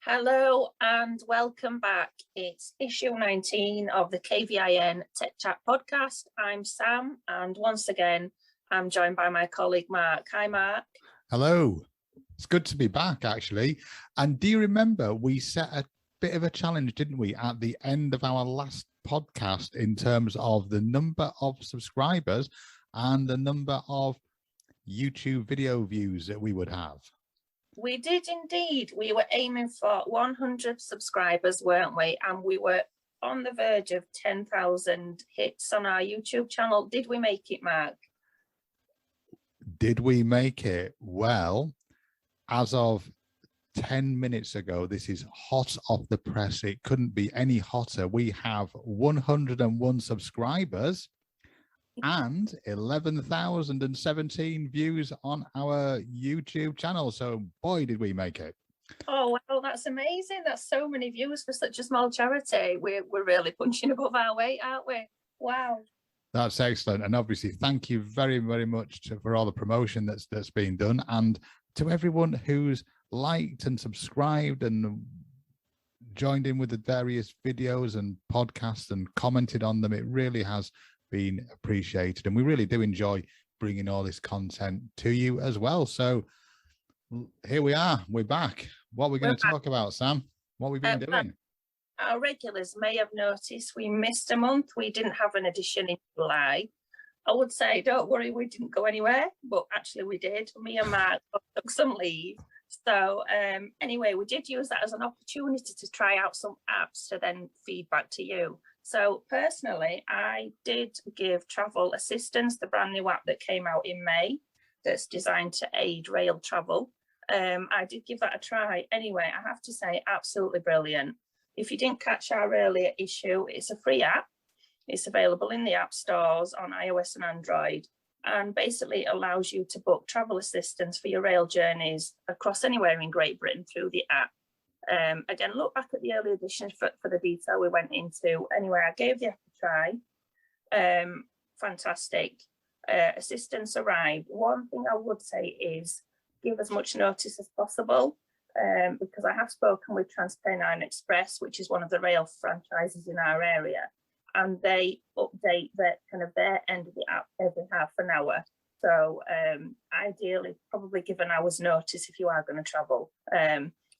Hello and welcome back. It's issue 19 of the KVIN Tech Chat podcast. I'm Sam, and once again, I'm joined by my colleague Mark. Hi, Mark. Hello. It's good to be back, actually. And do you remember we set a bit of a challenge, didn't we, at the end of our last podcast in terms of the number of subscribers and the number of YouTube video views that we would have? We did indeed. We were aiming for 100 subscribers, weren't we? And we were on the verge of 10,000 hits on our YouTube channel. Did we make it, Mark? Did we make it? Well, as of 10 minutes ago, this is hot off the press. It couldn't be any hotter. We have 101 subscribers and 11,017 views on our YouTube channel. So boy, did we make it. Oh, wow, that's amazing. That's so many views for such a small charity. We're really punching above our weight, aren't we? Wow. That's excellent. And obviously, thank you very, very much for all the promotion that's been done. And to everyone who's liked and subscribed and joined in with the various videos and podcasts and commented on them, it really has been appreciated. And we really do enjoy bringing all this content to you as well. So here we are. We're back. What are we going to talk about, Sam? What have we been doing? Our regulars may have noticed we missed a month. We didn't have an edition in July. I would say, don't worry, we didn't go anywhere, but actually we did. Me and Mark took some leave. So anyway, we did use that as an opportunity to try out some apps to then feedback to you. So personally, I did give Travel Assistance, the brand new app that came out in May, that's designed to aid rail travel. I did give that a try. Anyway, I have to say, absolutely brilliant. If you didn't catch our earlier issue, it's a free app. It's available in the app stores on iOS and Android, and basically allows you to book travel assistance for your rail journeys across anywhere in Great Britain through the app. Again, look back at the early editions for the detail we went into. Anyway, I gave the app a try. Fantastic. Assistance arrived. One thing I would say is give as much notice as possible, because I have spoken with TransPennine Express, which is one of the rail franchises in our area, and they update their end of the app every half an hour. So ideally, probably give an hour's notice if you are going to travel.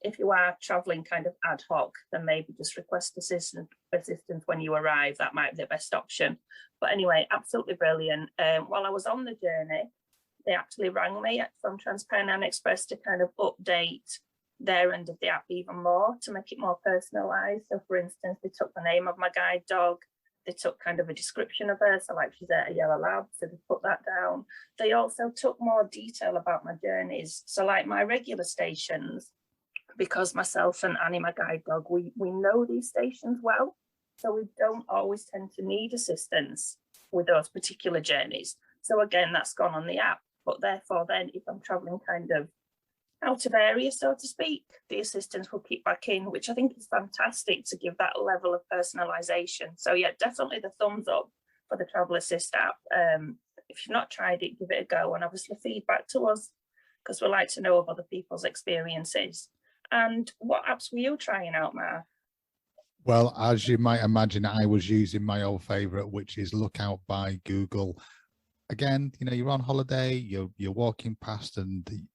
If you are traveling kind of ad hoc, then maybe just request assistance when you arrive. That might be the best option. But anyway, absolutely brilliant. While I was on the journey, they actually rang me from TransPennine Express to kind of update their end of the app even more to make it more personalized. So for instance, they took the name of my guide dog. They took kind of a description of her, so like she's a yellow lab, so they put that down. They also took more detail about my journeys. So like my regular stations, because myself and Annie, my guide dog, we know these stations well, so we don't always tend to need assistance with those particular journeys. So again, that's gone on the app. But therefore then, if I'm traveling kind of out of area, so to speak, the assistance will kick back in, which I think is fantastic to give that level of personalization. So yeah, definitely the thumbs up for the Travel Assist app. If you've not tried it, give it a go, and obviously feedback to us, because we like to know of other people's experiences. And what apps were you trying out, Mark? Well, as you might imagine, I was using my old favorite, which is Lookout by Google. Again, you know, you're on holiday, you're walking past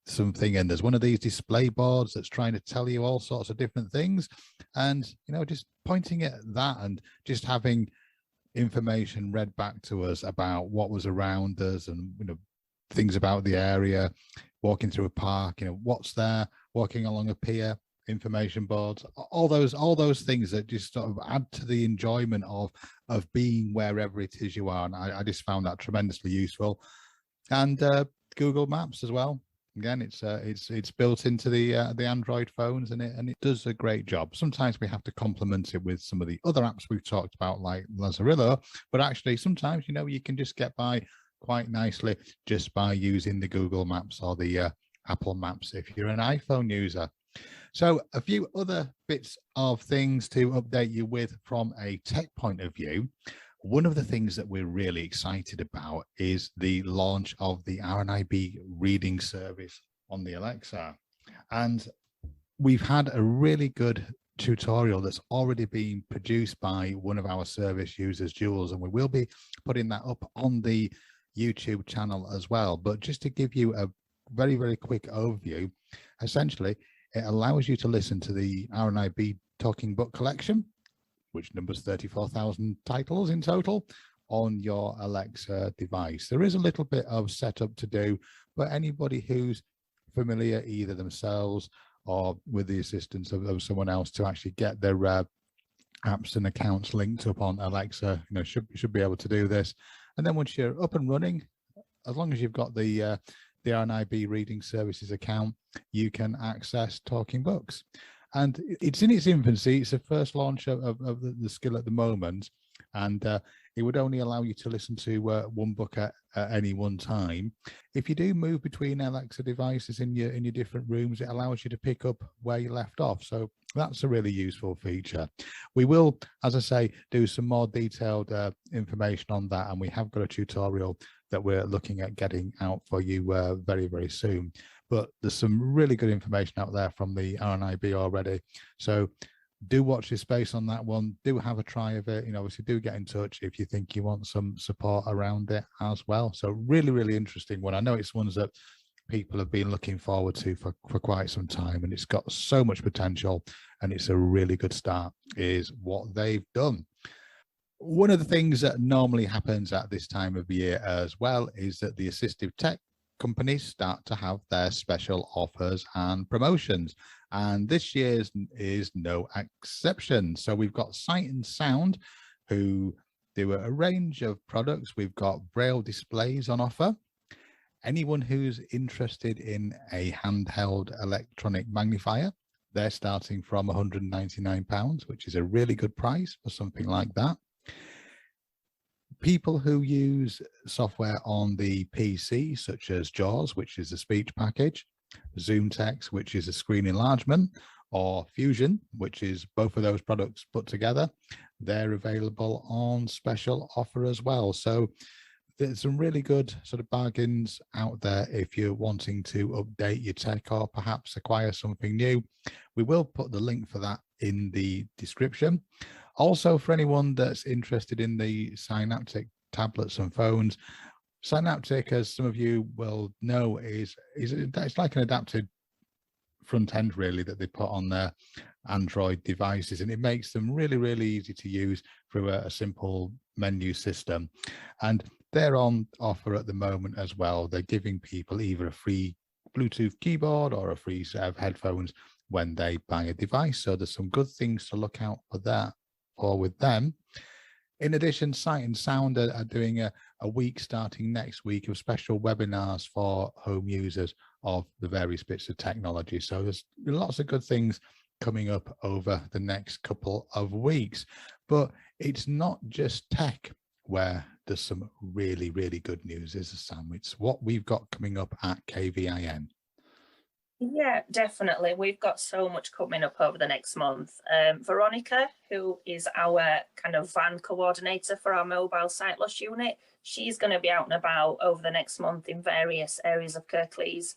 something, and there's one of these display boards that's trying to tell you all sorts of different things, and you know, just pointing at that and just having information read back to us about what was around us, and you know, things about the area, walking through a park, you know, what's there, walking along a pier, information boards, all those things that just sort of add to the enjoyment of being wherever it is you are. And I just found that tremendously useful. And Google Maps as well. Again, it's built into the Android phones, and it does a great job. Sometimes we have to complement it with some of the other apps we've talked about, like Lazarillo, but actually sometimes, you know, you can just get by quite nicely just by using the Google Maps or the Apple Maps if you're an iPhone user. So a few other bits of things to update you with from a tech point of view. One of the things that we're really excited about is the launch of the RNIB reading service on the Alexa. And we've had a really good tutorial that's already been produced by one of our service users, Jules, and we will be putting that up on the YouTube channel as well. But just to give you a very, very quick overview, essentially, it allows you to listen to the RNIB Talking Book Collection, which numbers 34,000 titles in total, on your Alexa device. There is a little bit of setup to do, but anybody who's familiar either themselves or with the assistance of someone else to actually get their apps and accounts linked up on Alexa, should be able to do this. And then once you're up and running, as long as you've got the RNIB Reading Services account, you can access Talking Books. And it's in its infancy. It's the first launch of the skill at the moment, and it would only allow you to listen to one book at any one time. If you do move between Alexa devices in your different rooms, it allows you to pick up where you left off. So that's a really useful feature. We will, as I say, do some more detailed information on that, and we have got a tutorial that we're looking at getting out for you very, very soon. But there's some really good information out there from the RNIB already. So do watch this space on that one. Do have a try of it. Obviously do get in touch if you think you want some support around it as well. So really, really interesting one. I know it's ones that people have been looking forward to for quite some time, and it's got so much potential, and it's a really good start is what they've done. One of the things that normally happens at this time of year as well is that the assistive tech companies start to have their special offers and promotions, and this year's is no exception. So we've got Sight and Sound, who do a range of products. We've got Braille displays on offer. Anyone who's interested in a handheld electronic magnifier, they're starting from £199, which is a really good price for something like that. People who use software on the PC, such as JAWS, which is a speech package, ZoomText, which is a screen enlargement, or Fusion, which is both of those products put together, they're available on special offer as well. So there's some really good sort of bargains out there if you're wanting to update your tech or perhaps acquire something new. We will put the link for that in the description. Also, for anyone that's interested in the Synaptic tablets and phones, Synaptic, as some of you will know, it's like an adapted front end really that they put on their Android devices, and it makes them really, really easy to use through a simple menu system. And they're on offer at the moment as well. They're giving people either a free Bluetooth keyboard or a free set of headphones when they buy a device. So there's some good things to look out for that or with them. In addition, Sight and Sound are doing a week starting next week of special webinars for home users of the various bits of technology. So there's lots of good things coming up over the next couple of weeks. But it's not just tech where there's some really, really good news, is it, Sam? It's what we've got coming up at KVIN. Yeah, definitely. We've got so much coming up over the next month. Veronica, who is our kind of van coordinator for our mobile sight loss unit, she's going to be out and about over the next month in various areas of Kirklees.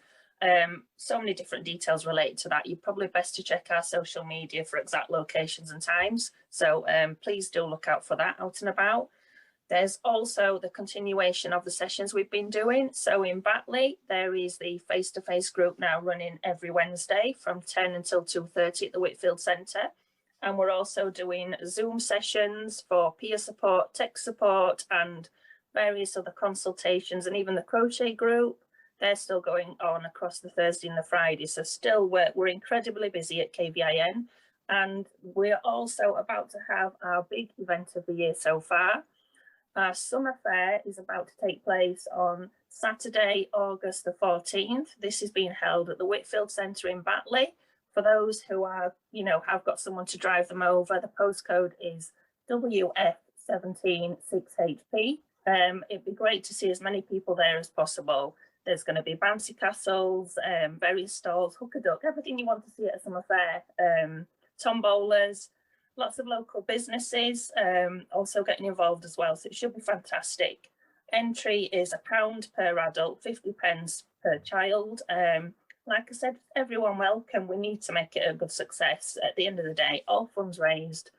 So many different details related to that. You're probably best to check our social media for exact locations and times. So please do look out for that out and about. There's also the continuation of the sessions we've been doing. So in Batley, there is the face-to-face group now running every Wednesday from 10 until 2:30 at the Whitfield Centre. And we're also doing Zoom sessions for peer support, tech support, and various other consultations, and even the crochet group. They're still going on across the Thursday and the Friday. So still we're incredibly busy at KVIN. And we're also about to have our big event of the year so far. Our summer fair is about to take place on Saturday, August the 14th. This is being held at the Whitfield Centre in Batley. For those who are, have got someone to drive them over, the postcode is WF176HP. It'd be great to see as many people there as possible. There's going to be bouncy castles, various stalls, hook a duck, everything you want to see at a summer fair, tombolas, lots of local businesses also getting involved as well. So it should be fantastic. Entry is £1 per adult, 50 pence per child. like I said, everyone welcome. We need to make it a good success. At the end of the day, all funds raised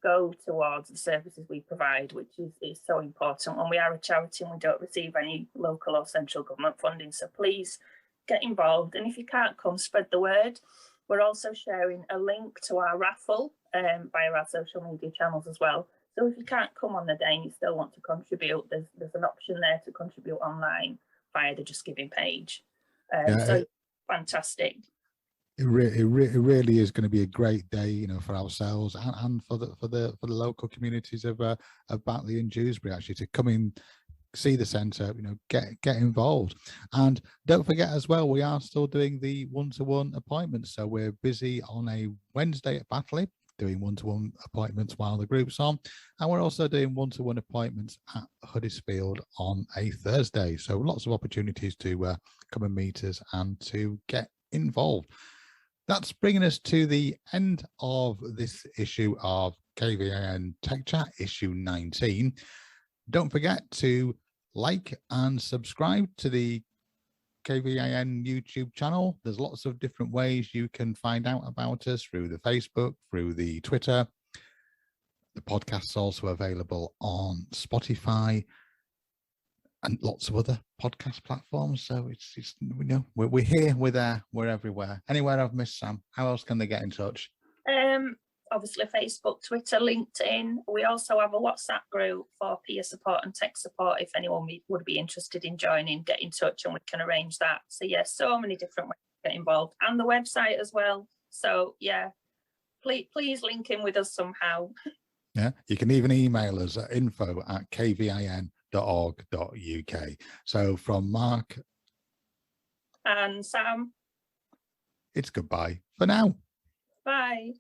go towards the services we provide, which is so important. When we are a charity and we don't receive any local or central government funding, so please get involved. And if you can't come, spread the word. We're also sharing a link to our raffle via our social media channels as well. So if you can't come on the day and you still want to contribute, there's an option there to contribute online via the Just Giving page. So fantastic. It really is going to be a great day, you know, for ourselves and for the local communities of Batley and Dewsbury, actually, to come in, see the centre, you know, get involved. And don't forget as well, we are still doing the one-to-one appointments. So we're busy on a Wednesday at Batley doing one-to-one appointments while the group's on, and we're also doing one-to-one appointments at Huddersfield on a Thursday. So lots of opportunities to come and meet us and to get involved. That's bringing us to the end of this issue of KVAN Tech Chat, issue 19. Don't forget to like and subscribe to the KVAN YouTube channel. There's lots of different ways you can find out about us, through the Facebook, through the Twitter. The podcast's also available on Spotify and lots of other podcast platforms. So it's you know, we're here, we're there, we're everywhere. Anywhere I've missed, Sam? How else can they get in touch? Obviously Facebook, Twitter, LinkedIn. We also have a WhatsApp group for peer support and tech support. If anyone would be interested in joining, get in touch and we can arrange that. So yeah, so many different ways to get involved, and the website as well. So yeah, please link in with us somehow. Yeah, you can even email us at info@kvan.org.uk. So from Mark and Sam, it's goodbye for now. Bye.